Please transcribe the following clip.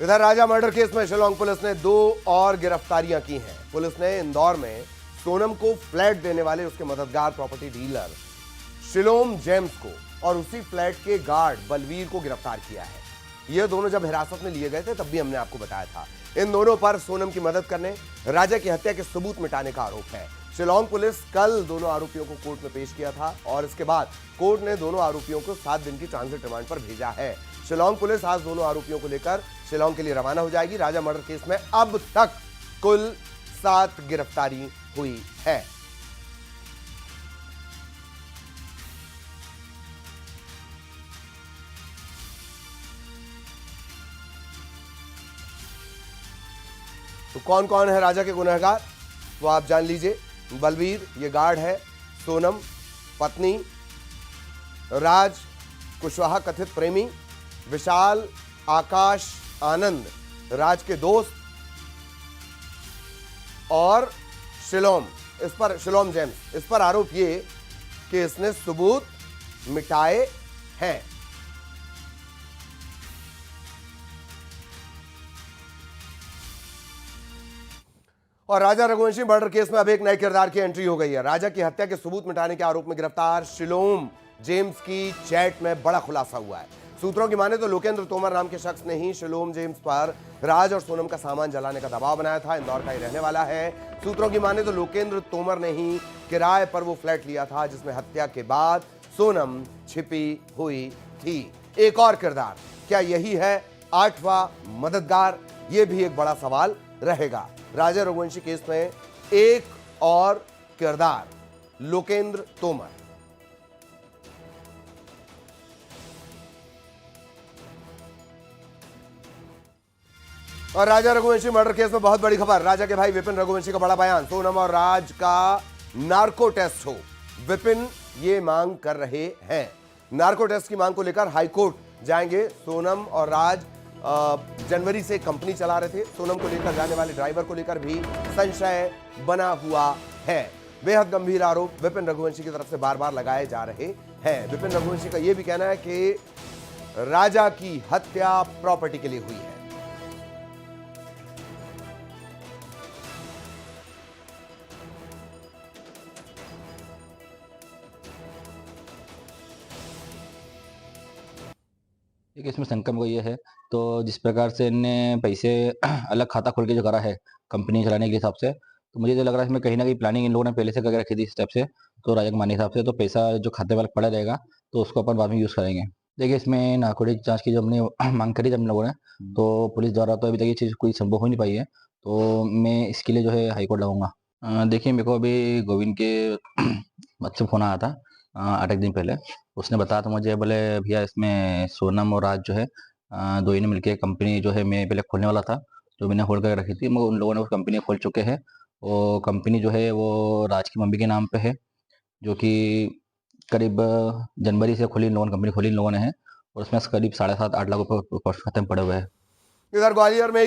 इधर राजा murder case में Shillong police ने 2 और गिरफ्तारियां की हैं। पुलिस ने इंदौर में सोनम को फ्लैट देने वाले उसके मददगार प्रॉपर्टी डीलर शिलोम जेम्स को और उसी फ्लैट के गार्ड बलवीर को गिरफ्तार किया है। ये दोनों जब हिरासत में लिए गए थे तब भी हमने आपको बताया था। इन दोनों पर सोनम की मदद करने, राजा की हत्या के सबूत मिटाने का आरोप है। शिलांग पुलिस कल दोनों आरोपियों को कोर्ट में पेश किया था और इसके बाद कोर्ट ने दोनों आरोपियों को 7 दिन की ट्रांजिट रिमांड पर भेजा है। शिलांग पुलिस आज दोनों आरोपियों को लेकर शिलांग के लिए रवाना हो जाएगी। राजा मर्डर केस में अब तक कुल 7 गिरफ्तारी हुई है। तो कौन कौन है राजा के गुनहगार वो आप जान लीजिए। बलवीर ये गार्ड है, सोनम पत्नी, राज कुशवाहा कथित प्रेमी, विशाल आकाश आनंद राज के दोस्त और शिलोम जेम्स। इस पर आरोप ये कि इसने सबूत मिटाए हैं। और राजा रघुवंशी मर्डर केस में अब एक नए किरदार की एंट्री हो गई है। राजा की हत्या के सबूत मिटाने के आरोप में गिरफ्तार शिलोम जेम्स की चैट में बड़ा खुलासा हुआ है। सूत्रों की माने तो लोकेंद्र तोमर नाम के शख्स ने ही शिलोम जेम्स पर राज और सोनम का सामान जलाने का दबाव बनाया था। इंदौर का ही रहने वाला है। सूत्रों की माने तो लोकेंद्र तोमर ने ही किराए पर वो फ्लैट लिया था जिसमें हत्या के बाद सोनम छिपी हुई थी। एक और किरदार, क्या यही है 8वां मददगार? ये भी एक बड़ा सवाल रहेगा। राजा रघुवंशी केस में एक और किरदार, लोकेंद्र तोमर। और राजा रघुवंशी मर्डर केस में बहुत बड़ी खबर, राजा के भाई विपिन रघुवंशी का बड़ा बयान, सोनम और राज का नार्को टेस्ट हो। विपिन ये मांग कर रहे हैं। नार्को टेस्ट की मांग को लेकर हाईकोर्ट जाएंगे। सोनम और राज जनवरी से कंपनी चला रहे थे। सोनम को लेकर जाने वाले ड्राइवर को लेकर भी संशय बना हुआ है। बेहद गंभीर आरोप विपिन रघुवंशी की तरफ से बार बार लगाए जा रहे हैं। विपिन रघुवंशी का यह भी कहना है कि राजा की हत्या प्रॉपर्टी के लिए हुई है। देखिए, इसमें शंका को ये है तो जिस प्रकार से इनने पैसे अलग खाता खोल के जो करा है कंपनी चलाने के हिसाब से, तो मुझे तो लग रहा है इसमें कहीं ना कहीं प्लानिंग इन लोगों ने पहले से करके रखी थी इस टाइप से। तो राजा के माने हिसाब से तो पैसा जो खाते में पड़ा रहेगा तो उसको अपन बाद में यूज़ करेंगे। देखिए, इसमें नार्कोटिक जांच की जो हमने मांग करी थी हम लोगों ने, तो पुलिस द्वारा तो अभी तक ये चीज़ कोई संभव हो नहीं पाई है। तो मैं इसके लिए जो है हाईकोर्ट लगाऊंगा। देखिए, मेरे को अभी गोविंद के बच्चे फ़ोन आया था 8 दिन पहले। उसने बताया था मुझे, बोले भैया इसमें सोनम और राज जो है दो ही ने मिलके कंपनी जो है मैं पहले खोलने वाला था, जो मैंने होल्ड करके रखी थी, मगर उन लोगों ने उस कंपनी खोल चुके हैं। और कंपनी जो है वो राज की मम्मी के नाम पे है, जो कि करीब जनवरी से खुली इन लोगों ने कंपनी खोली इन लोगों ने है। और उसमें करीब 7.5-8 लाख रुपये खाते में पड़े हुए हैं। इधर ग्वालियर में